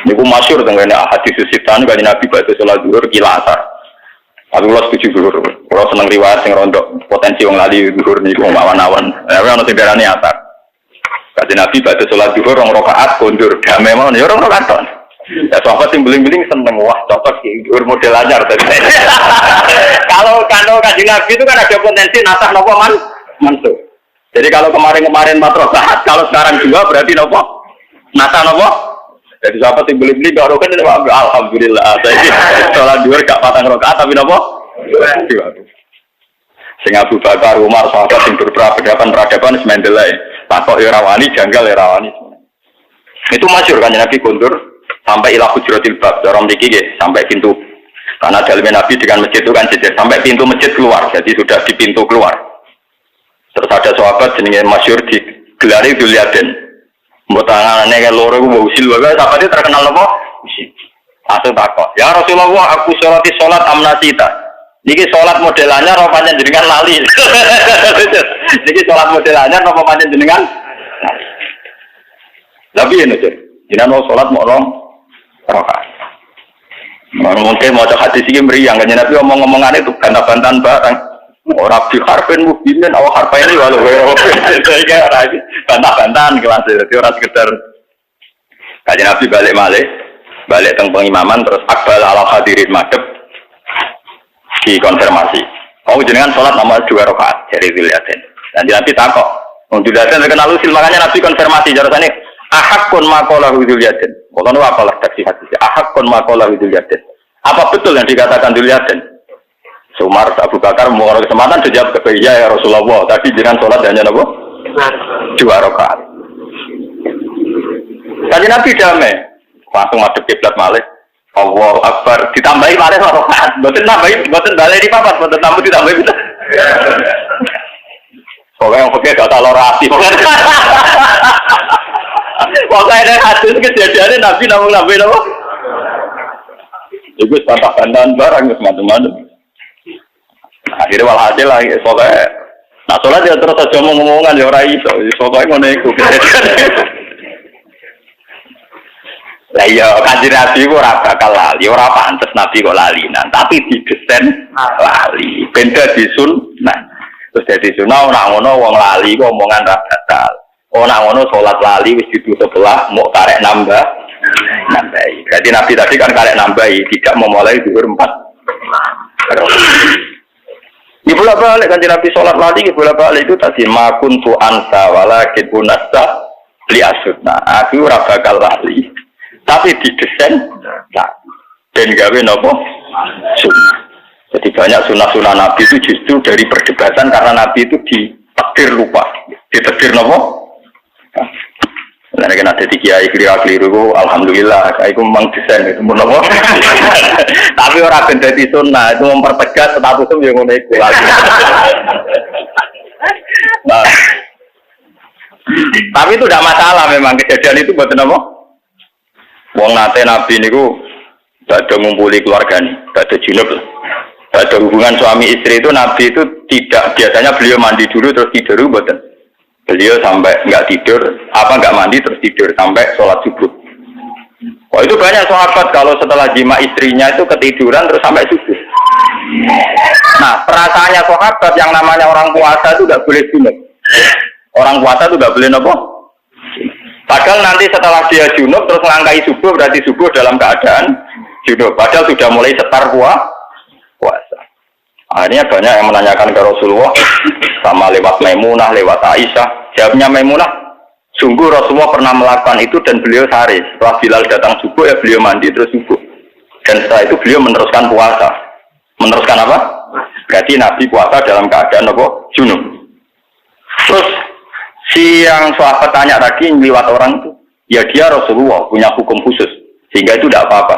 Niku masyhur dengan hadis sitan kanjeng Nabi badhe salat zuhur kila asar. Aku lo setuju zuhur. Kalau seneng riwayat sing rondok potensi wong lali zuhur niku awan-awan. Ana sing darani asar. Kanjeng Nabi badhe salat zuhur 2 rakaat kondur damai mawon ya 2 rakaat ton. Ya sahabat sing beling-beling seneng wah cocok iki zuhur model anyar tadi. Kalau kanjeng Nabi itu kan ada potensi nasah napa mansuh. Jadi kalau kemarin 4 rakaat, kalau sekarang 2 berarti nopo? Nasa nopo? Jadi sahabat yang beli-beli gak rokan ini alhamdulillah. Saya sholat 2 gak patang rakaat tapi nopo? 2. Sing Abu Bakar, Umar, sahabat yang berperadaban semendelai. Takok ya rawani, janggal ya rawani. Itu masyhur kan Nabi kondur sampai ila hujratil bab, dorong diki sampai pintu. Karena dalamnya Nabi dengan masjid itu kan jejer sampai pintu masjid keluar. Jadi sudah di pintu keluar. Terus ada sahabat jenenge masyhur di gelare Dzulyaden. Mbok tangane kaya loro ku mbok usil wae sahabat terkenal apa? Usil. Langsung takok, "Ya Rasulullah, aku sholati sholat amnasita." Niki sholat modelannya apa pancen jenengan lali? Niki sholat modelannya apa pancen jenengan? Tapi yen aja. Jenengan sholat mau rakaat. Mungkin mau hadis iki mriyang kan Nabi omong-omongane itu bantah-bantahan barang. Orang biharpen mungkin awak harpa ini walau saya lagi bantah-bantahan kelas itu orang sekedar kajian Nabi balik teng pengimaman terus akbal ala hadirin madhep dikonfirmasi. Mau jenengan sholat nama 2 rakaat dari Dzulyaden. Dan Nabi takok, Dzulyaden terkenal usil makanya Nabi konfirmasi jarasane ahakun maqala Dzulyaden. Pokoknya apalah taksi hadis. Ahakun maqala Dzulyaden. Apa betul yang dikatakan Dzulyaden? Umar Abu Bakar mau kesempatan dijawab ke ya Rasulullah tadi jenengan sholat hanya napa 2 rakaat. Tadi Nabi damai langsung madhep kiblat malih Allahu Akbar ditambahi malih 2 rakaat mboten balik di papat mboten tambah ditambahi kita. Pokoknya yang pakai data lorasi pokoknya ada hadis kejadiannya Nabi namung napa itu bantah-bantahan barang semacam-macam. Akhirnya walhasil lah, soalnya, nah soalnya dia terus aja ngomong-ngomongan ya orang itu, soalnya ngono iku. Lah iya, kanjeng Nabi ku ora bakal lali, ora pantes Nabi kok lalinan, tapi didesain lali, benda disun. Nah, terus dadi sunah ora ngono wong lali kok omongan ra batal. Ora ngono salat lali wis didu sebelah mau karek nambahi. Jadi Nabi tadi kan karek nambahi, tidak memulai zuhur 4. Ibu balik kan Nabi sholat lagi, ibu balik itu tadi makun tu ansa walakin unasa li asutna. Aku ora bakal lali, tapi didesain dan gawe nopo sunnah. Jadi banyak sunnah Nabi itu justru dari perdebatan karena Nabi itu ditakdir lupa, ditakdir nopo. Nah, kan ada di kiai keliru, alhamdulillah, saya itu memang desain itu nopo. Tapi orang benda di sunnah itu mempertegas status itu yang ngono iku lagi. Nah, tapi itu tidak masalah memang kejadian itu buat apa? Wong nate Nabi niku badhe ngumpuli keluarga nih, badhe junub lah. Badhe hubungan suami istri itu Nabi itu tidak biasanya beliau mandi dulu terus tidur mboten. Beliau sampai nggak tidur, nggak mandi terus tidur sampai sholat subuh. Oh itu banyak sahabat kalau setelah jima istrinya itu ketiduran terus sampai subuh. Nah perasaannya sahabat yang namanya orang puasa itu nggak boleh junub. Orang puasa itu nggak boleh nopo. Padahal nanti setelah dia junub terus melangkahi subuh berarti subuh dalam keadaan junub. Padahal sudah mulai setar puasa. Akhirnya banyak yang menanyakan ke Rasulullah sama lewat Maimunah, lewat Aisyah. Jawabnya Maimunah, sungguh Rasulullah pernah melakukan itu dan beliau sehari. Setelah Bilal datang subuh ya beliau mandi terus subuh. Dan setelah itu beliau meneruskan puasa. Meneruskan apa? Berarti Nabi puasa dalam keadaan apa? Junub. Terus si yang sahabat tanya tadi lewat orang itu, ya dia Rasulullah punya hukum khusus sehingga itu tidak apa-apa.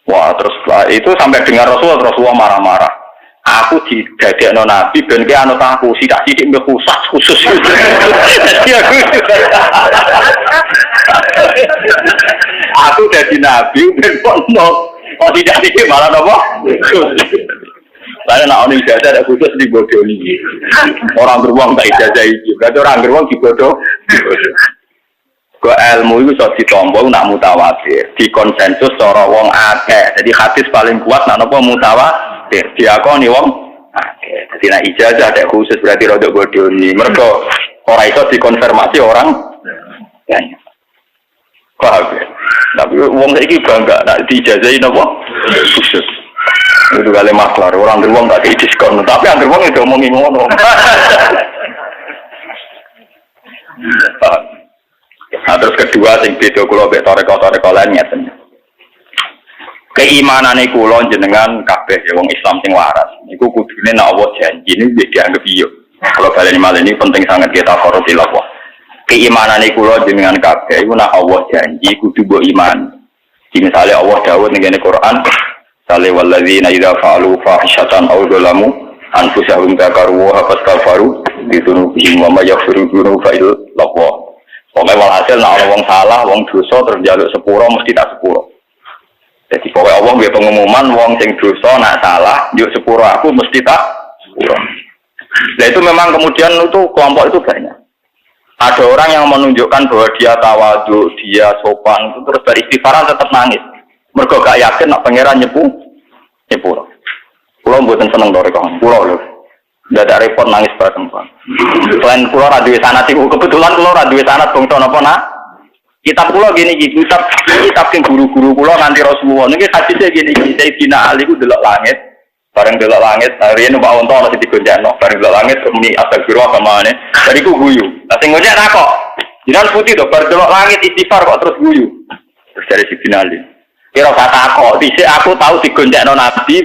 Wah terus itu sampai dengar Rasulullah marah-marah. Aku didadekno Nabi ben ki anut aku sidak-sidik mbek khusus. Jadi aku dadi Nabi ben kok tidak malah napa? Lah nek ana ijazah ada khusus dibodoni. Orang beruang tak ijazah iki. Berarti orang beruang dibodoh. Ke ilmu itu iso ditampa nak mutawatir, dikonsensus cara wong akeh. Jadi hadis paling kuat nak napa mutawatir, diakoni wong akeh. Jadi nak ijazah ada khusus berarti rodok bodoni. Mergo ora iso dikonfirmasi orang banyak. Paham ya? Tapi wong saiki bangga nak diijazahi napa khusus. Itu kali maklar, orang beruang gak ada diskon, tapi yang beruang itu ngomongin ngono. Nah, terus kedua, sing beda kula mbek toreko lain ngeten. Keimanane kula jenengan kabeh wong Islam sing waras. Niku kudune nek Allah janji niku dianggap iya. Kalau kalian malah ini penting sangat kita farotil Allah. Keimanane kula jenengan kabeh iku nek Allah janji kudu mbok iman. Misalnya Allah dawuh ning Quran Sale walladzina idza fa'alu fahishatan aw dzalamu anfusahum dzakaru wa fastaghfaru dzunubihim wa may yaghfiru dzunuba illa Allah. Pokoke walhasil nek ana wong salah, wong dosa terus njaluk sepuro mesti tak sepuro. Jadi pokoke Allah nggih pengumuman wong sing dosa nek salah, njuk sepuro aku mesti tak sepuro. Nah itu memang kemudian itu kelompok itu banyak. Ada orang yang menunjukkan bahwa dia tawadhu, dia sopan, itu terus beristighfar tetap nangis. Mergo gak yakin nak pangeran nyepuro. Kulo mboten seneng to rekon. Kulo lho. Ndak ada repot nangis bareng, Pak. Selain kulo ra duwe sanad iku kebetulan kulo ra duwe sanad bangsa napa nak. Kitab kulo gini iki, kitab sing guru-guru kulo nganti Rasulullah niki hadise gini iki, Sayyidina Ali ku delok langit. Bareng delok langit, riyen numpak unta ana digonjakno, bareng delok langit muni astagfirullah kamane. Bariku guyu. Lah sing gonjak takok. Jinan putih to, bareng delok langit istighfar kok terus guyu. Terus dari Sayyidina Ali. Kira kata kok, dhisik aku tahu digonjakno Nabi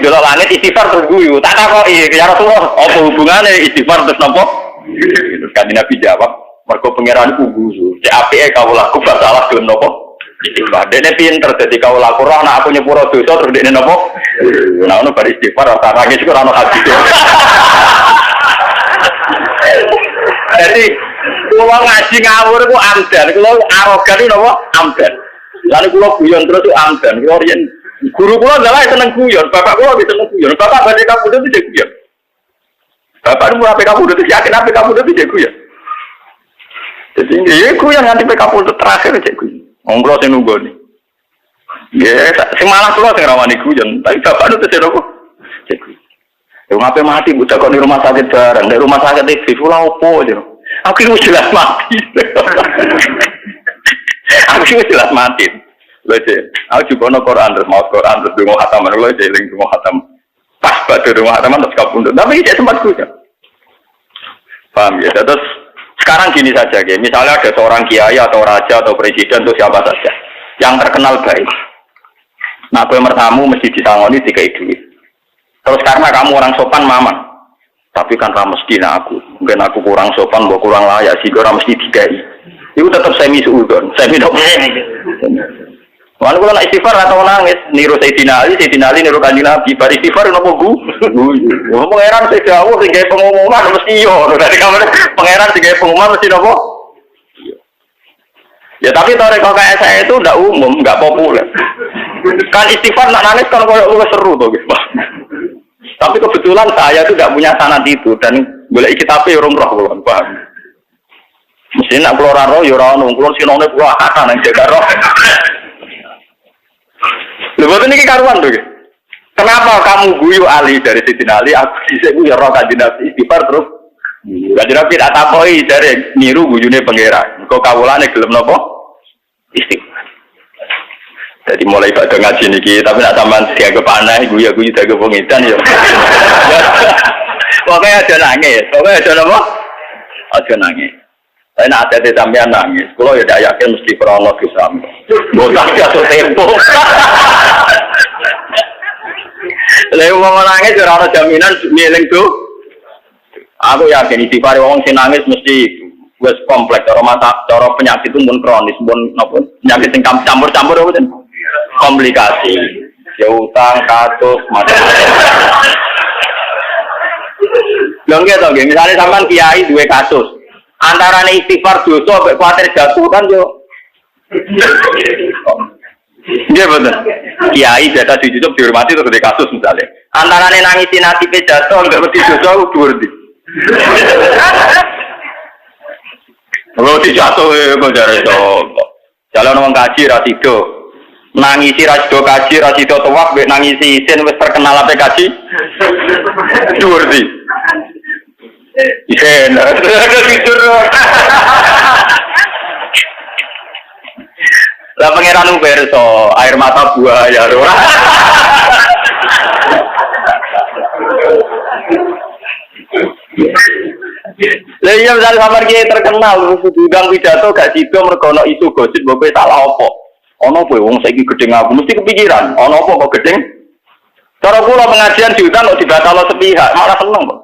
delok langit istighfar terus guyu. Tak takoki, ya Rasulullah, apa hubungane istighfar terus napa? Terus kan Nabi jawab, mergo pangeran ku guyu. Cek apike kawulaku salah gelem napa? Istighfar. Dene pinter dadi kawulaku roh nek aku nyepuro dosa terus dene napa? Nah ono bar istighfar ora nangis kok ora ono hadis. Jadi kula ngaji ngawur ku amdan, kula arogan ku napa? Amdan. Lalu kula guyon terus amdan, kula riyen guru kula adalah seneng guyon, bapak kula seneng guyon. Bapak badhe kapundhut iki guyon. Bapak nu ape kapundhut iki yakin ape kapundhut iki guyon. Jadi nggih guyon nganti kapundhut terakhir cek guyon. Wong kula sing nunggoni. Nggih, sing malah kula sing rawani guyon, tapi bapak nu tesih opo? Cek guyon. Yo ngape mati budak kok di rumah sakit bareng, di rumah sakit iki kula opo yo. Aku wis jelas mati. Aku wis jelas mati. Lho aku juga ono Quran terus mau Quran terus donga khataman lho eling donga khatam. Pas badhe donga khataman terus kapundhut. Tapi iki sempat kuwi. Paham ya? Terus sekarang gini saja ya. Misalnya ada seorang kiai atau raja atau presiden atau siapa saja yang terkenal baik. Nah, kowe mertamu mesti disangoni dikai duit. Terus karena kamu orang sopan mamang. Tapi kan ra mesti aku. Mungkin aku kurang sopan, mbok kurang layak sih ora mesti dikai. Itu tetap semi suudon, semi dok. Walau kalau nak istighfar atau nangis, niru Sayyidina Ali niru Kanjeng Nabi. Bar istighfar nopo gu? Pangeran sing dawuh sing gawe pengumuman mesti yo. Dari kamar pangeran sing gawe pengumuman mesti nopo? Ya tapi toreko kayak saya itu ndak umum, nggak populer. Kan istighfar nak nangis kan koyo luwih seru to, Guys. Tapi kebetulan saya itu tidak punya sanad itu dan boleh kitabe yo roh kula, paham. Mesti nak kula ora roh yo ora ono, kula sinone kula akeh nang jaga roh. Lha boten iki karuan to, kenapa kamu guyu Ali dari Sayyidina Ali, aku dhisik guyu roh Kanjeng Nabi istighfar terus. Kanjeng Nabi tak takoki dari niru guyune pangeran. Kok kawulane gelem napa? Istighfar. Jadi mulai pada ngaji niki, tapi nak sampean dianggap aneh, guyu dianggap pengidan ya. Pokoknya aja nangis, pokoknya aja napa? Aja nangis. Saya nak ada sampean nangis, kalau ya tidak yakin mesti krono bisa. Botak jatuh tempo. Lalu mau nangis ora ana jaminan miling tuh. Aku yakin istighfar wong sing nangis mesti wis kompleks cara penyakit itu mun kronis, mun napa penyakit sing campur-campur apa ten? Komplikasi. Ya utang, kasus, macam-macam. Lho nggih to, misalnya sampean kiai duwe kasus. Antarane istighfar dosa mek kuwatir jatuh kan yo. Nggih bener. Kiai biasa dicucuk dihormati terus di kasus misalnya. Antarane nangisi nasibe jatuh mek wedi dosa dhuwur ndi. Lo dijatuh kok jare sapa. Jalan wong kaji ra sido. Nangisi ra sido kaji ra sido tuwak mbek nangisi isin wis terkenal ape kaji. Dhuwur di. Isin. Tidur. Lah pangeran perso, air mata buaya ora. Lah iya misalnya sampean ki terkenal diundang pidato gak sido mergo ana isu gosip mbok salah apa. Ana kowe wong saiki gedeng aku mesti kepikiran, ana apa kok gedeng? Cara kula pengajian diundang kok dibatalo sepihak, malah seneng kok.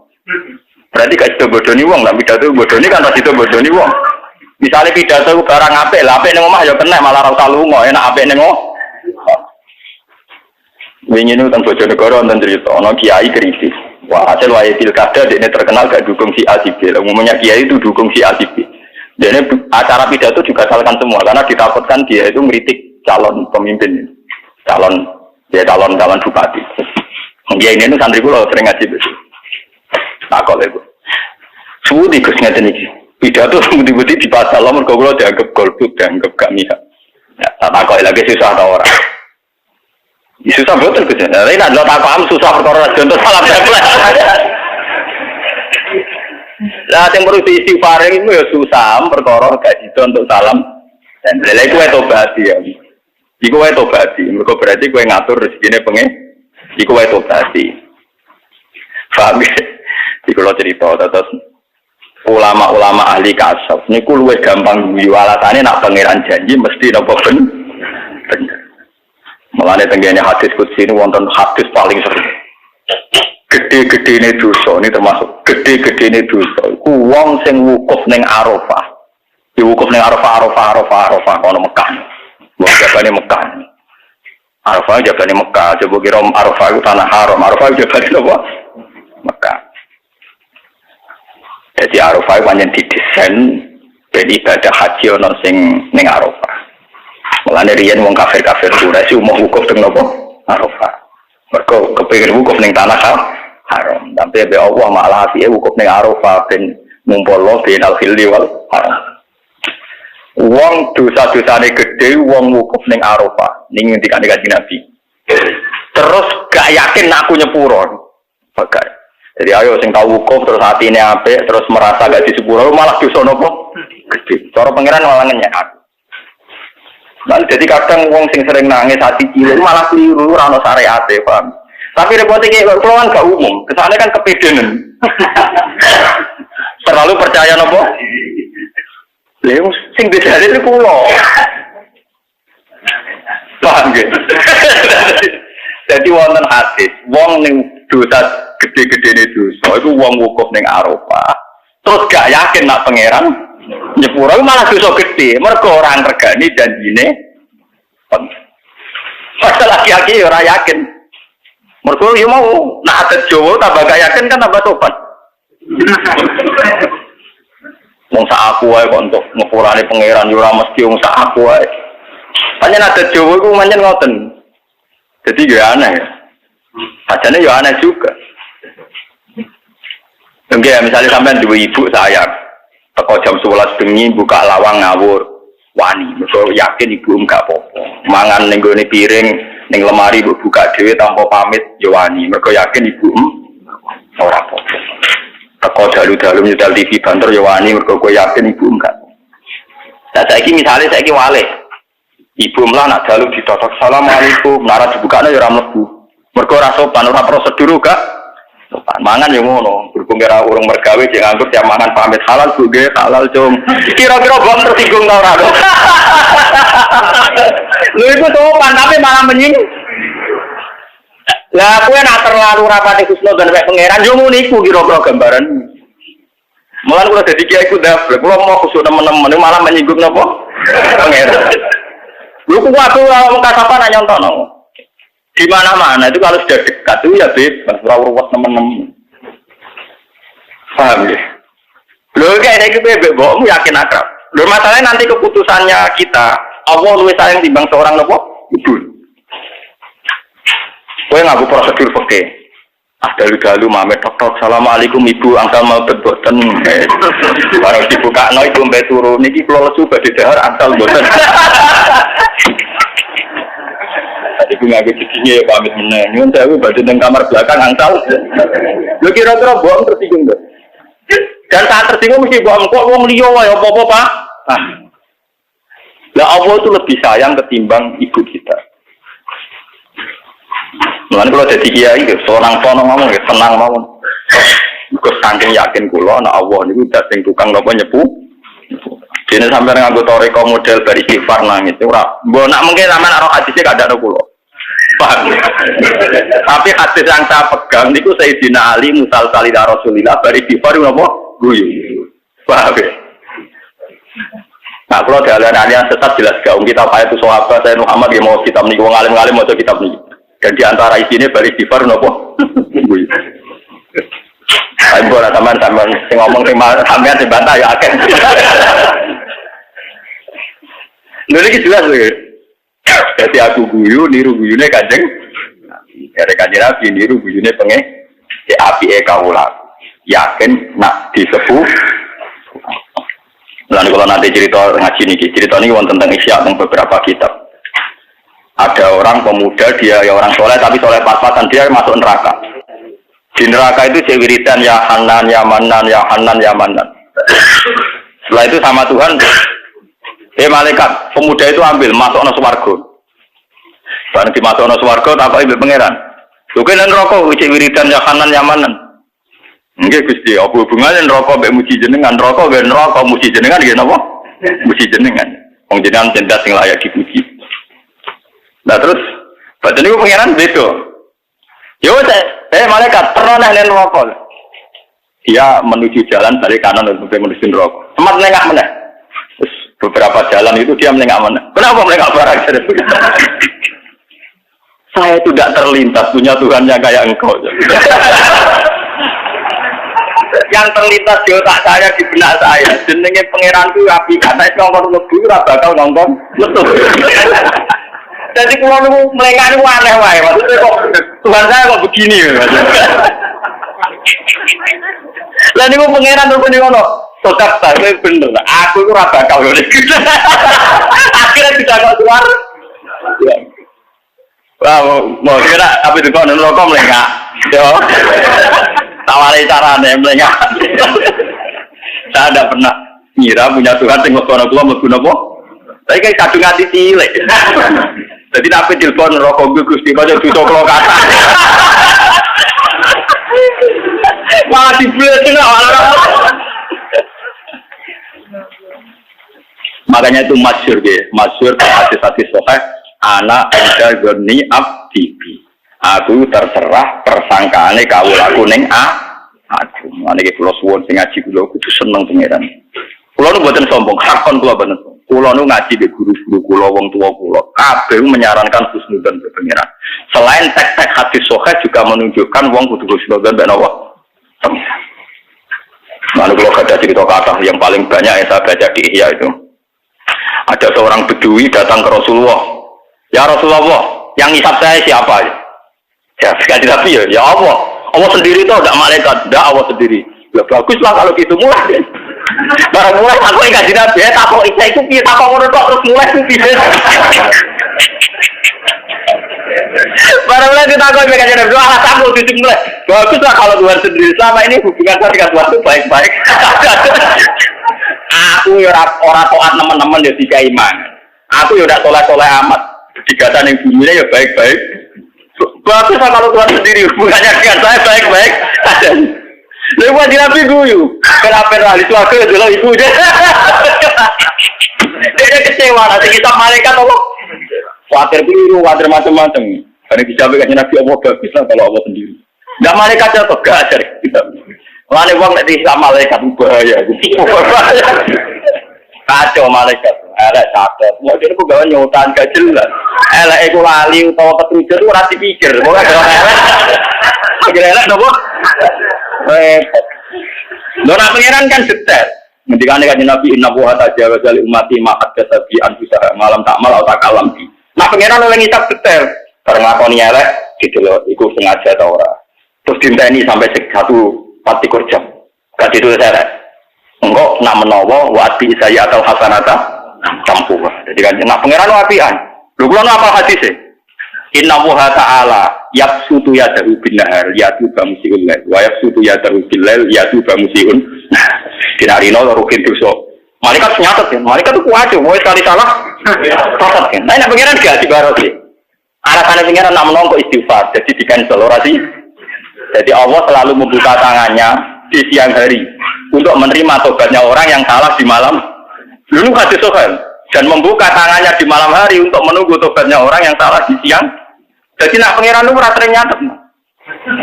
Berarti gak sido bodoni wong, lah pidato bodoni kan ora sido bodoni wong. Misalnya pidato barang apik, lah apik ning omah ya kena malah ora usah lunga, enak apik ning omah. Wingi niku teng Bojonegoro wonten cerita ana kiai kritis. Wah, hasil wae pilkada dia terkenal gak dukung si A si B. Umumnya kiai itu dukung si A si B. Dia acara pidato juga salahkan semua karena ditakutkan dia itu ngeritik calon pemimpin, calon bupati. Dia ini santri kula sering ngaji betul. Takut itu. Suwi Gus ngeten iki. Pidato budi-budi di pasal mergo kula dianggap golput, dianggap gak mihak. Ya, takut lagi susah ta ora. Susah betul Gus. Tapi nek lho tak paham susah perkara contoh salah tempel. Lah sing perlu istighfar itu ya susah perkara gak sida untuk salam. Dan lha iku tobat ya. Iku wae tobat. Mergo berarti kowe ngatur rezekine pengen. Iku wae tobat. Paham ya? Iku lho cerita terus ulama-ulama ahli kasab niku luwih gampang guyu alasane nak pangeran janji mesti napa bener. Mulane tenggene hadis qudsi ini wonten hadis paling sering. Gede-gedene dosa ini termasuk gede-gedene dosa. Iku wong sing wukuf ning Arafah. Di wukuf ning Arafah kono Mekah. Wong jabane Mekah. Arafah jabane Mekah. Coba kira Arafah itu tanah haram. Arafah jabane apa? Mekah. Jadi Arafah pancen didesain ben ibadah haji ana sing ning Arafah. Mulane riyen wong kafir-kafir Quraisy umum wukuf teng napa? Arafah. Mergo kepengin wukuf ning tanah haram. Tapi be Allah malah apike wukuf ning Arafah ben ngumpulno binal hilli wal haram. Wong dosa-dosane gedhe wong wukuf ning Arafah. Ning ngendikane Kanjeng Nabi. Terus gak yakin aku nyepuro. Bagai. Jadi ayo sing tau wukuf terus atine apik terus merasa gak disepuro malah dosa napa? Gedhe. Cara pangeran malah ngenyek aku. Lalu jadi kadang wong sing sering nangis hati cilik malah keliru ora ono syariate, paham. Tapi repote iki kula kan gak umum, kesane kan kepedenan. Terlalu percaya napa? Lha sing bedane itu kula. Paham ge. Jadi wonten hadis, wong ning dosa gede-gedene dosa iku wong wukuf ning Arafah. Terus gak yakin nak pangeran nyepuro malah dosa gede, mergo ora ngregani janjine. Masalah lagi ora yakin. Mergo yo mau nak adat Jawa tambah gak yakin kan tambah tobat. Wong sak aku wae kok untuk ngepurane pangeran yo ora mesti wong sak aku wae. Pancen adat Jawa iku pancen ngoten. Jadi yo aneh. Ajane yo aneh juga. Enggak, misalnya sampean duwe ibu sayang. Teko jam 11 bengi buka lawang ngawur wani mergo yakin ibu enggak apa-apa mangan ning gone piring ning lemari buka dhewe tanpa pamit yo wani mergo yakin ibu ora apa-apa teko dalu-dalu nyetel TV banter yo wani mergo kowe yakin ibu enggak. Nah saiki misale saiki wale ibu mlah nak dalu ditotok assalamualaikum nara dibukane yo ora mlebu mergo ora sopan ora prosedur gak mangan yang ngono, berhubung kira urung mergawe dia nganggep tiap mangan pamit halal juga halal cung. Kira-kira bom tersinggung tau rado. Lu itu sopan tapi malah menyinggung. Lah kowe nak terlalu rapati husnudzon wek pangeran yo ngono iku kira-kira gambaran. Mulan kula dadi kiai ku ndafel, kula mau khusuk temen-temen malah menyinggung napa? Pangeran. Lu ku aku wong kasapan nyontono. Di mana-mana itu kalau sudah dekat itu ya bebas, rawuh teman-teman. Paham ya? Lho kayak iki bebek mbokmu yakin akrab. Lho masalahnya nanti keputusannya kita, Allah luwih sayang timbang seorang nopo? Ibu. Kowe nganggo prosedur fikih. dalu-dalu mamet tok assalamualaikum ibu angsal mau boten. Baru dibukakno ibu mbek turu niki kula lesu badhe dahar angsal boten. Ibu nganggo didinya ya pamit meneh. Nyuwun sewu badhe teng kamar belakang angsal. Lho kira-kira bohong tersinggung to. Dan saat tersinggung mesti bohong kok wong liya wae apa-apa, Pak. Lah Allah itu lebih sayang ketimbang ibu kita. Mulane kalau jadi kiai seorang ngomong ya tenang mawon. Kok saking yakin kula nek Allah niku dadi tukang napa nyepu. Dene sampeyan nganggo toreko model bari istighfar nangis ora. Mbok nak mungkin sampean ora hadise kadang kula. Paham. Tapi hadis yang saya pegang niku Sayyidina Ali musal salida Rasulillah bari istighfar napa guyu. Paham ya? Nah, kalau aliran-aliran sesat jelas gak. Kitab Hayatus Sahabat saya Muhammad yang mau kitab nih, wong alim-alim mau kitab nih. Dan diantara isinya bari istighfar nopo. Saya boleh teman-teman sing ngomong sampean sing bantah ya akeh. Lha iki jelas lho. Jadi aku guyu niru guyune Kanjeng. Dari Kanjeng Nabi niru guyune pengen di apike kawula. Yakin nak disepuh. Lalu kalau nanti cerita ngaji nih, cerita ini tentang Isya tentang beberapa kitab. Ada orang pemuda dia ya orang soleh tapi soleh pas-pasan dia masuk neraka. Di neraka itu wiridan ya Hanan ya Manan ya Hanan ya Manan. Setelah itu sama Tuhan, malaikat pemuda itu ambil masuk ke swarga. Barang dimasuk ke swarga tak ibu pangeran. Bukan neraka wiridan ya Hanan ya Manan. Nggih Gusti, apa hubungannya neraka mbek muji jenengan? Neraka nggih neraka muji jenengan nggih napa? Muji jenengan. Wong jenengan cinta sing layak dipuji. Nah terus badan niku pangeran beda. Yo malaikat pernah nang neraka. Dia menuju jalan dari kanan untuk menuju neraka. Semat nengak meneh. Terus beberapa jalan itu dia menengak meneh. Kenapa menengak barang? Saya tidak terlintas punya Tuhan yang kayak engkau. Yang terlintas di otak saya, di benak saya jenenge pangeran itu api kata itu ngomong lebu ora bakal ngomong betul. Jadi kalau niku melengak niku aneh wae maksudnya kok Tuhan saya kok begini maksudnya. Lah niku pangeran terus ngono sokap saya bener aku itu ora bakal ngene. Akhirnya tidak kok keluar. Wah mau kira apa itu kok neraka melengak. Yo. Tawari carane melengak. Saya tidak pernah ngira punya Tuhan sing ngono kula mlebu napa. Tapi kayak kadung ati cilik. Jadi tapi telepon rokok Gusti kaya dosa kula kata. Wah diblesin Makanya itu masyhur nggih, masyhur hadis-hadis sahih ana enda goni abdi. Aku terserah persangkaane kawulaku ning aku. Mane iki kula suwun sing ngaji kula kudu seneng pangeran. Kula nu mboten sombong, hakon kula bener. Kula nu ngaji di guru-guru kula wong tua kula. Kabeh menyarankan husnudzon ke pangeran. Selain teks-teks hadis sahih juga menunjukkan wong kudu husnudzon ben Allah. Lalu kalau ada cerita kata yang paling banyak yang saya baca di Ihya itu. Ada seorang bedui datang ke Rasulullah. Ya Rasulullah, yang ngisap saya siapa? Ya, sekali tapi ya Allah. Allah sendiri itu tidak malaikat, tidak Allah sendiri. Ya baguslah kalau gitu mulai. Barang mulai aku enggak jadi nabi, takok isa itu piye takok ngono tok terus mulai ku piye. Barang mulai ditakok enggak jadi nabi, alah takok titik mulai. Baguslah kalau Tuhan sendiri selama ini hubungan saya dengan Tuhan itu baik-baik. Aku ya ora taat teman-teman ya dikai iman. Aku ya udah soleh-soleh amat. Digatan yang bunyinya ya baik-baik. Bagus kalau Tuhan sendiri hubungannya dengan saya baik-baik. Lalu wajib nabi guyu. Kenapa ahli suaka adalah ibu dia. Dia kecewa nanti kita malaikat Allah. Khawatir biru, khawatir macam-macam. Karena disampaikan nabi Allah baguslah kalau Allah sendiri. Nggak malaikatnya atau gak ajar kita. Lalu uang nanti sama malaikat bahaya. Kacau malaikat. Elek catat. Mau jadi pegawai nyutan gak jelas. Elek itu lali utawa ketujuh itu rasi pikir. Mau gak elek. Elek nopo. Repot. Dona pangeran kan detail. Ngendikane kanjeng Nabi inna wa ta'ala jali ummati ma haddatsabi anfusaha malam tak mal atau kalam di. Nah pangeran oleh ngitab detail. Bareng lakoni elek gitu loh, iku sengaja ta ora. terus dinteni sampai 1 jam. Gak ditulis seret. Engkau nak menawa wati saya atau hasanata tampuh. Jadi kan nak pangeran wapian. Lho kula apa hadise? Inna Allaha ta'ala yabsutu yadahu bin nahar yatu bamusiun lail wa yabsutu yadahu bil lail yatu bamusiun. Dinarino rukin dosa. Malaikat nyatet kan. Malaikat itu kuat mau sekali salah. Catat kan. Nah, pangeran gak dibaroti. Alasan pangeran nak menawa kok istighfar. Jadi di cancel ora sih. Jadi Allah selalu membuka tangannya di siang hari untuk menerima tobatnya orang yang salah di malam. Dulu hadis Sahih dan membuka tangannya di malam hari untuk menunggu tobatnya orang yang salah di siang. Jadi nak pangeran itu rasa nyatet.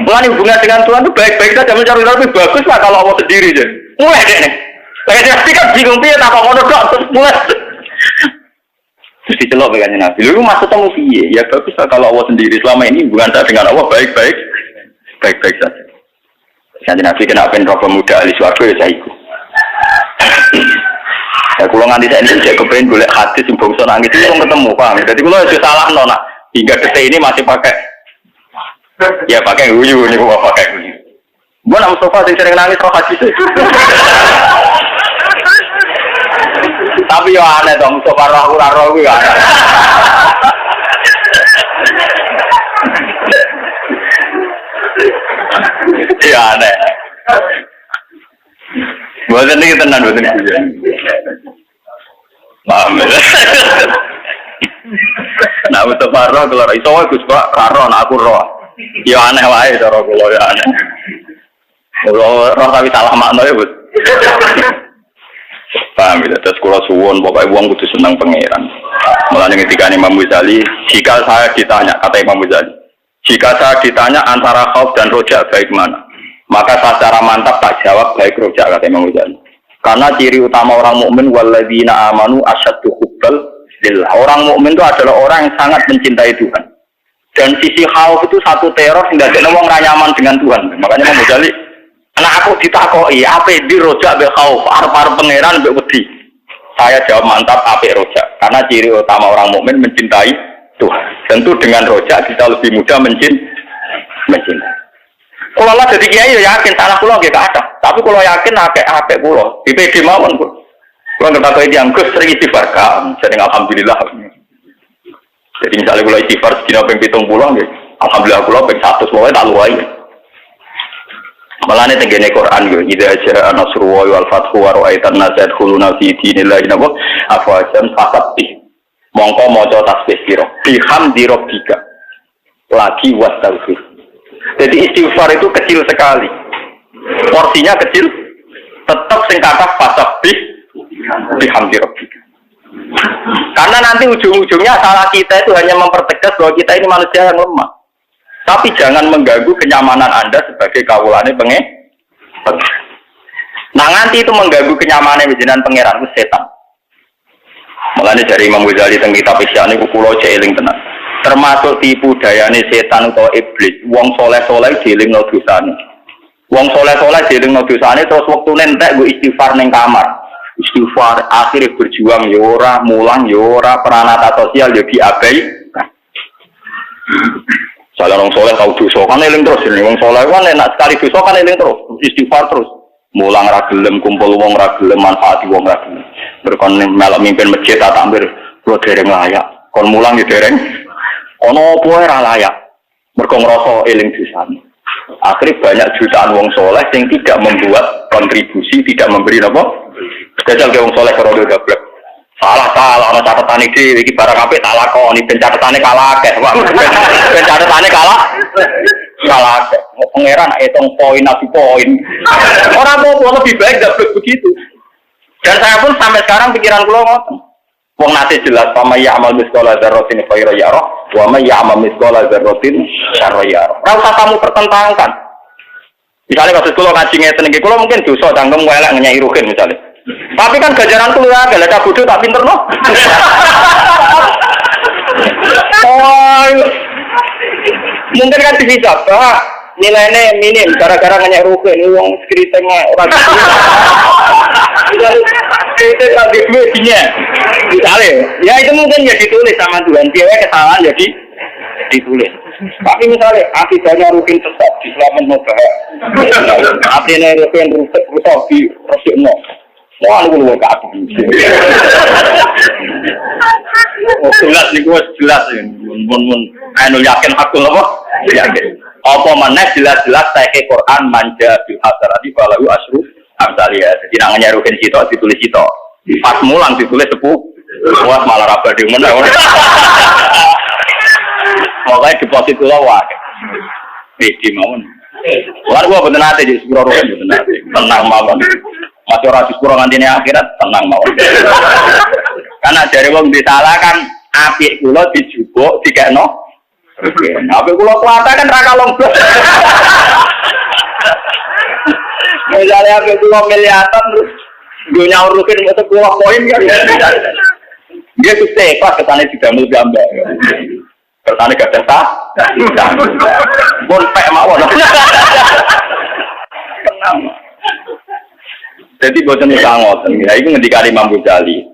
Mulai hubungan dengan Tuhan itu baik-baik saja mencari lebih bagus lah kalau Allah sendiri je. Mulai deh nih. Kayak dia kan bingung dia tak mau nodok terus mulai. Terus dicelok dengan Nabi. Lalu maksudnya piye? Ya bagus lah kalau Allah sendiri. Selama ini hubungan saya dengan Allah baik-baik saja. Nanti Nabi kena pen roh pemuda ahli swarga ya saya ikut. Ya kalau nganti saya ini saya kepengen boleh hadis yang bangsa nangis itu ketemu paham. Jadi kalau sudah salah nona hingga detik ini masih pakai ya pakai guyu nih gua pakai guyu. Gua nak Mustafa sering nangis roh hadis itu. Tapi ya aneh dong Mustafa roh gue aneh. Ya aneh. Bukan ini tenan bukan ini. Paham ya? Nah untuk roh kalau iso Gus Pak karo aku roh. Ya aneh wae cara kula ya aneh. Roh tapi salah makna ya, Bud. Paham ya? Terus kula suwun pokoke wong kudu seneng pangeran. Mulane ketika Imam Ghazali, jika saya ditanya kata Imam Ghazali, jika saya ditanya antara khauf dan roja baik mana? Maka secara mantap tak jawab baik roja kata Imam Ghazali. Karena ciri utama orang mukmin walladzina amanu asyaddu hubbal lillah. Orang mukmin itu adalah orang yang sangat mencintai Tuhan. Dan sisi khauf itu satu teror sing dadekne wong ra nyaman dengan Tuhan. Makanya Imam Ghazali, anak aku ditakoki, ape di roja be khauf, arep-arep pangeran mbek wedi. Saya jawab mantap ape roja. Karena ciri utama orang mukmin mencintai Tuhan. Tentu dengan roja kita lebih mudah mencintai. Kalau lah jadi kiai ya yakin salah pulau gak ada. Tapi kalau yakin apik pulau di PD mawon pun. Kalau nggak tahu yang gus sering istighfar kan, sering alhamdulillah. Jadi misalnya pulau istighfar segini penghitung pulau, alhamdulillah pulau peng 100 pokoknya tak luai. Malah nih tenggine Quran yo, idza jaa nasrullahi wal fathu wa ra'aitan nas yadkhuluna fi dinillahi afwajan fasabbih. Mongko maca tasbih sira bihamdi rabbika lagi wastaghfir. Jadi istighfar itu kecil sekali, porsinya kecil, tetap sing kathah fasabbih bihamdi rabbika. Karena nanti ujung-ujungnya salah kita itu hanya mempertegas bahwa kita ini manusia yang lemah. Tapi jangan mengganggu kenyamanan Anda sebagai kawulane pengen. Nah nanti itu mengganggu kenyamanan jenengan pangeran itu setan. Mulane dari Imam Ghazali teng kitab Ihya niku kula eling tenan. Termasuk tipu dayane setan utawa iblis. Wong soleh-soleh dielingno dosane. Wong soleh-soleh dielingno dosane terus wektune entek nggo istighfar ning kamar. Istighfar akhirnya berjuang ya ora, mulang ya ora, peranata sosial ya diabai. Salah wong soleh tau dosa kan eling terus ini. Wong soleh kan enak sekali dosa kan eling terus, istighfar terus. Mulang ra gelem, kumpul wong ra gelem, manfaati wong ra gelem. Berkon melok mimpin masjid tak tampir kula dereng layak. Kon mulang ya dereng. Ono apa ora layak. Mergo ngrasa eling dosane. Akhirnya banyak jutaan wong soleh yang tidak membuat kontribusi, tidak memberi apa? Jajal ke wong soleh karo gablek. Salah ana catetane iki barang apik tak lakoni, ben catetane kalah akeh. Ben catetane kalah akeh. Pangeran hitung poin nabi poin. Ora apa-apa lebih baik gablek begitu. Dan saya pun sampai sekarang pikiran kula ngoten. Wong nate jelas sama ya amal misqala dzarratin khairan yarah, wa may ya'mal misqala dzarratin syarran yarah. Ora usah kamu pertentangkan. Misalnya kasus kula ngaji ngeten iki, kula mungkin dosa cangkem elek ngenyai ruhin misalnya. Tapi kan gajaran kula ya, lha cah bodho tak pinter no. Oh, mungkin kan bisa, Pak. Nilainya minim gara-gara ngenyai ruhin wong skritenge ora. Itu tadi duitnya, misalnya, ya itu mungkin ya ditulis sama Tuhan. Dia kesalahan jadi ditulis. Tapi misalnya akidahnya rutin tetap di selamat nobar, artinya rutin tetap di resik no. Wah, lu luar kata. Jelas nih, gue jelas ya. Mun, anu yakin aku apa? Yakin. Apa mana jelas-jelas saya ke Quran manja bil hasanati falahu asyru amsaliyah. Jadi namanya rukin sitok ditulis sitok. Pas mulang ditulis 10. Wah, malah raba di mana? Makanya deposit kula wae. Iki mawon. Lan gua bener ate di sepuro roh bener ate. Tenang mawon. Masih ora di sepuro ngantine akhirat tenang mawon. Karena dari wong disalah kan apik kula dijupuk dikekno. Apik kula kuwata kan ra kalong blas. Misalnya apik kula miliatan terus gue nyaurukin untuk kula poin kan. Dia tuh pas ketane didamel gambar. Ketane gak ada bon pek mawon. Tenang. Jadi boten ngoten. Ya iku ngendikane Imam Ghazali.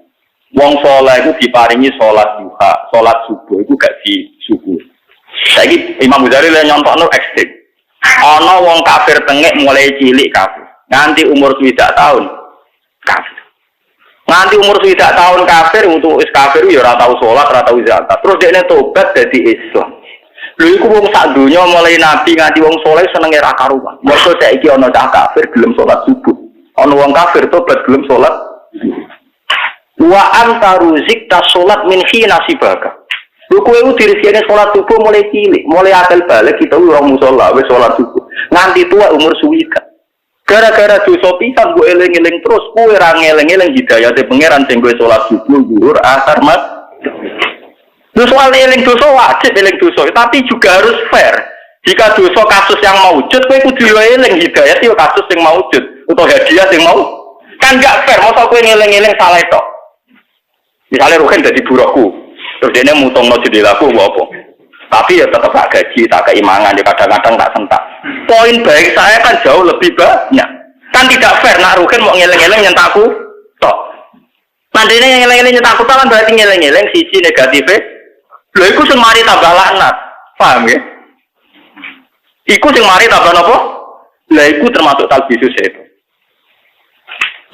Wong saleh iku diparingi salat duha, salat subuh iku gak disubuh. Saiki Imam Ghazali le nyontokno ekstrem. Ana wong kafir tengek mulai cilik kafir. Nganti umur 7 tahun kafir. Nganti umur 7 tahun kafir untuk kafir ya ora tau salat, ora tau zakat. Terus dekne tobat dadi Islam. Lha iku wong sak donya mulai nabi nganti wong saleh senenge ra karuan. Mergo saiki ana cah kafir gelem salat subuh. Ana wong kafir tobat gelem salat. Wa antaruzik ta salat min hina sibaka. Lha kowe ku dirisine salat subuh mulai cilik, mulai akal balik kita ora musala wis salat subuh. Nganti tua umur suwidak. Gara-gara dosa pisan gue eling-eling terus, gue ngeling-eling hidayate pangeran sing gue sholat subuh, zuhur, asar, maghrib. Lu soal eling dosa wajib eling dosa, tapi juga harus fair. Jika dosa kasus yang maujud, gue kudu eling hidayat itu kasus yang maujud atau hadiah yang mau. Kan gak fair, masa gue ngeling-eling salah itu. Misalnya Ruhin jadi burukku, terus dia mutong no jendelaku, apa? Tapi ya tetap tak gaji, tak keimangan, ya kadang-kadang tak sentak. Poin baik saya kan jauh lebih banyak. Kan tidak fair, nak Ruhin mau ngeleng-ngeleng nyentakku, tok. Nantinya yang ngeleng-ngeleng nyentakku, kan berarti ngeleng-ngeleng sisi negatifnya. Loh, itu sing mari tambah laknat. Paham ya? Iku sing mari tambah apa? Lah, itu termasuk talbisus itu.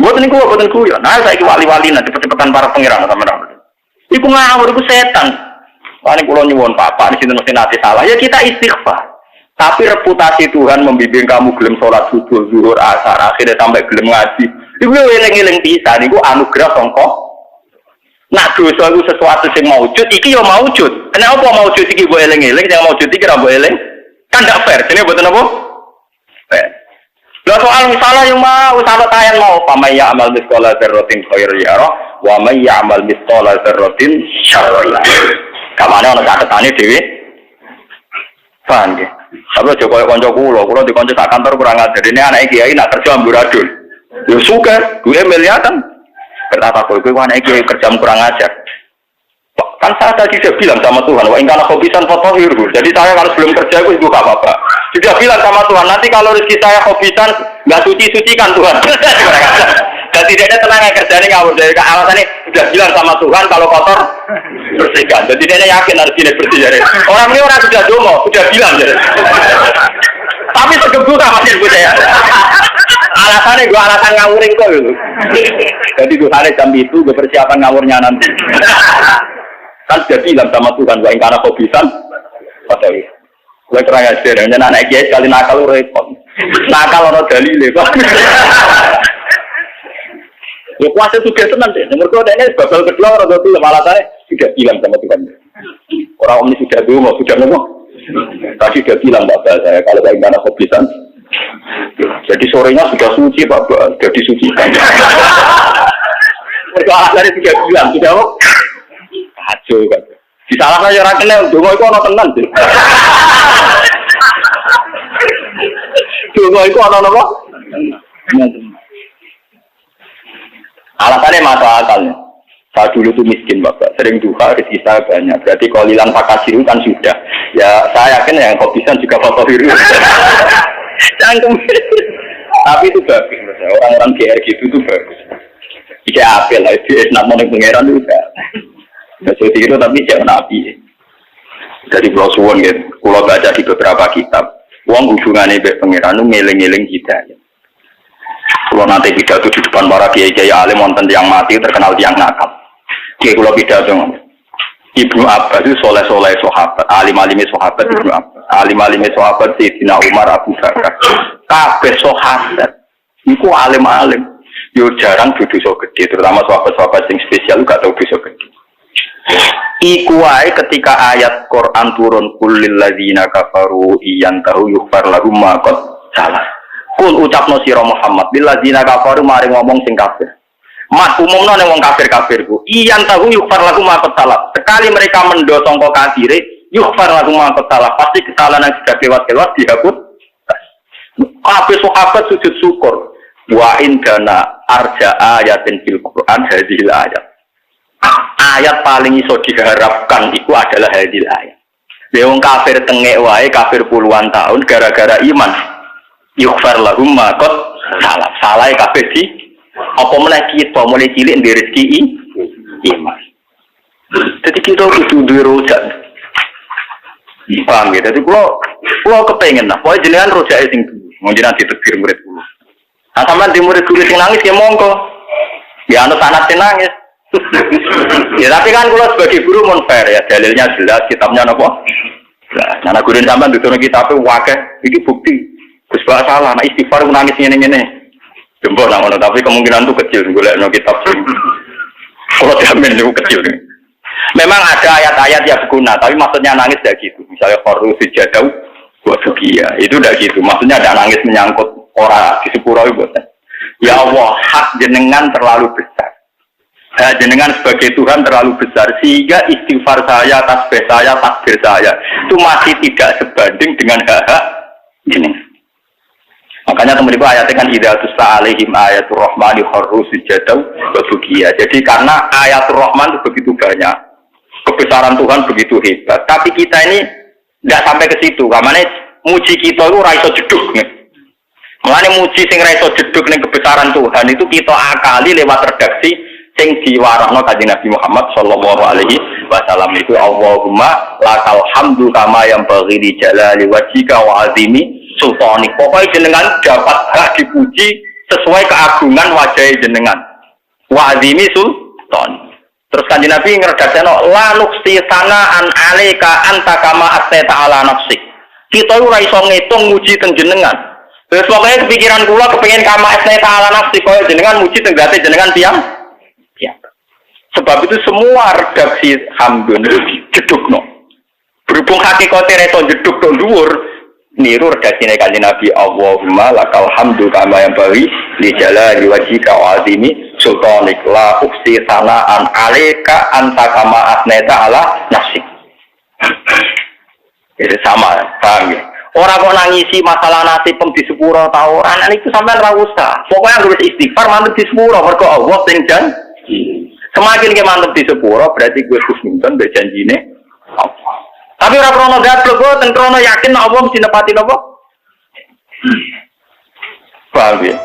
Buat ini gue, ya. Nah, saya wali-wali, nah, cepet-cepetan para pengirang sama-sama. Iku ngawur, iku setan. Paling kalau nyuwun papa di sini mesti nanti salah ya kita istighfar. Tapi reputasi Tuhan membimbing kamu gelem sholat subuh, zuhur, asar, akhirnya sampai gelem ngaji. Iku eling-eling bisa niku anugerah sangka. Nak dosa itu sesuatu yang maujud, iki yo maujud. Kenapa maujud iki mbok eling-eling, yang maujud iki ra mbok eling? Kan ndak fair. Jenenge mboten apa? Fair. Lah soal misalnya yang mau sahabat tayang mau pamaya amal misqala dzarratin khairan yara wa may ya'mal misqala dzarratin syarran. Kamane ana catetane dhewe. Paham nggih. Tapi aja koyo kanca kula di kanca sak kantor kurang ajar. Dene anake kiai nak kerja amburadul. Ya suka, duwe miliatan. Berapa kowe anake kiai kerja kurang ajar. Kan saya tadi sudah bilang sama Tuhan, wa in kana khobisan fatahhirhu. Jadi saya kalau sebelum kerja itu buka apa-apa. Sudah bilang sama Tuhan, nanti kalau rezeki saya khobisan enggak suci-sucikan Tuhan. Dan tidak ada tenaga kerjanya ngawur dari alasannya sudah bilang sama Tuhan kalau kotor bersihkan. Jadi dia yakin harus ini bersih jadi. Orang ini orang sudah dongo, sudah bilang jadi. Tapi segebuka masih gue ya. Alasannya gue alasan ngawurin kok gitu. Jadi Tuhan jam itu gue persiapan ngawurnya nanti. Kan sudah bilang sama Tuhan gue ingkar khobisan. Oke. Gue terang aja dan anak kiai sekali nakal repot. Nakal orang dalile kok. Ya kuasa sudah tenang deh. Nomor kedua ini babal kedua orang tua malah saya sudah bilang sama Tuhan. Orang ini sudah dulu sudah ngomong. Tadi sudah bilang bapak saya kalau kayak mana khobisan. Jadi sorenya sudah suci bapak sudah disucikan. Alasannya sudah bilang sudah apa? Kacau kan. Disalahkan ya orang kenal. Dulu itu orang tenang sih. Dulu itu orang apa? Alasannya masuk akalnya. Saya dulu tuh miskin bapak, sering duha rezeki saya banyak. Berarti kalau hilang fakasiru kan sudah. Ya saya yakin yang khobisan juga fotohiru. Cangkem. Tapi itu bagus menurut saya. Orang-orang GR gitu tuh bagus. Jika apel lah, itu nak mau pangeran itu enggak. Nggak jadi itu tapi jangan nabi. Dari pulau suwon gitu, pulau baca di beberapa kitab. Wong hubungannya mbek pangeran ngeling-eling hidayah. Kalau nanti pidato di depan para kiai-kiai alim wonten yang mati terkenal tiang nakal. Kiai kula pidato Ibnu Abbas itu soleh-soleh sahabat, alim-alime sahabat Ibnu Abbas, alim-alime sahabat Sayyidina Umar Abu Bakar. Kabeh sahabat iku alim-alim. Yo jarang dosa gede, terutama sahabat-sahabat sing spesial gak tau dosa gede. Iku wae ketika ayat Quran turun kulil ladzina kafaru iyantahu yughfar lahum ma qad salah. Kul ucapno sira Muhammad bil ladzina kafaru mari ngomong sing kafir. Mat umumno ning wong kafir-kafirku iyantahu yughfar lahum ma qad salah. Sekali mereka mendo sangka kafire yughfar lahum ma qad salah, pasti kesalahan yang sudah lewat-lewat dihapus. Kabeh sahabat sujud syukur. Wa indana arja ayatin fil Quran hadhil ayat. Ayat paling iso diharapkan itu adalah hadil ayat. Wong kafir tengek wae kafir puluhan tahun gara-gara iman. Yughfar lahum ma qad salah. Salah kafir di apa meneh kita mulai cilik ndek rezeki iman. Jadi kita kudu duwe rojak. Paham ya? Jadi kula kepengen lah. Pokoke jenengan rojake sing mau jenengan ditebir murid kula. Nah sampean di murid guru sing nangis ya monggo. Ya ana sanad sing nangis. Ya tapi kan kalau sebagai guru mon fair ya dalilnya jelas kitabnya apa? Nah, anak guru sampean dudono kitabé wakeh iki bukti. Gus Pak salah, nek istighfar nangis ngene-ngene. Jembok nang ngono tapi kemungkinan itu kecil golekno kitab. Kalau jamin itu kecil. Memang ada ayat-ayat yang berguna, tapi maksudnya nangis tidak gitu. Misalnya kharu sujadau buat sugia, itu tidak gitu. Maksudnya ada nangis menyangkut orang di sepuro itu. Ya Allah, hak jenengan terlalu besar. Jenengan sebagai Tuhan terlalu besar sehingga istighfar saya, tasbih saya, takbir saya itu masih tidak sebanding dengan hak-hak jenengan. Makanya teman-teman ayatnya kan hidayatus alaihim ayatul rahmani kharru sujadau wa bukiya. Jadi karena ayatul rahman itu begitu banyak, kebesaran Tuhan begitu hebat. Tapi kita ini tidak sampai ke situ. Karena muji kita itu raiso jeduk nih. Makanya muji sing raiso jeduk nih kebesaran Tuhan itu kita akali lewat redaksi sing diwarahno kanjeng Nabi Muhammad sallallahu alaihi wasallam itu Allahumma lakal hamdu kama yang baghi li jalali wajhika wa azimi sultani. Pokoknya jenengan dapat hak dipuji sesuai keagungan wajah jenengan. Wa azimi sultani. Terus kanjeng Nabi ngredakno la nuqsi sanaan alaika anta kama astata ala nafsik. Kita ora iso ngitung muji teng jenengan. Terus pokoknya kepikiran kula kepengin kama astata ala nafsik koyo jenengan muji teng gate jenengan piyam. Sebab itu semua redaksi hamdun itu jedukno. Berhubung hakikate reso jeduk to dhuwur, niru redaksine kanjeng Nabi Allahumma lakal hamdu kama yang bari li jalali wajhika wa azimi sultanik la uksi sanaan alaika anta kama asneta ala nafsik. Itu sama, paham ya? Orang kok nangisi masalah nasib di sepuro ta ora, itu sampean ra usah. Pokoke anggere istighfar mantep di sepuro mergo Allah sing janji. Semakin ke mantep di sepuro berarti gue khusnudon be janjine Allah. Tapi ora krono gaplok kok ten krono yakin Allah mesti nepati napa? Paham ya?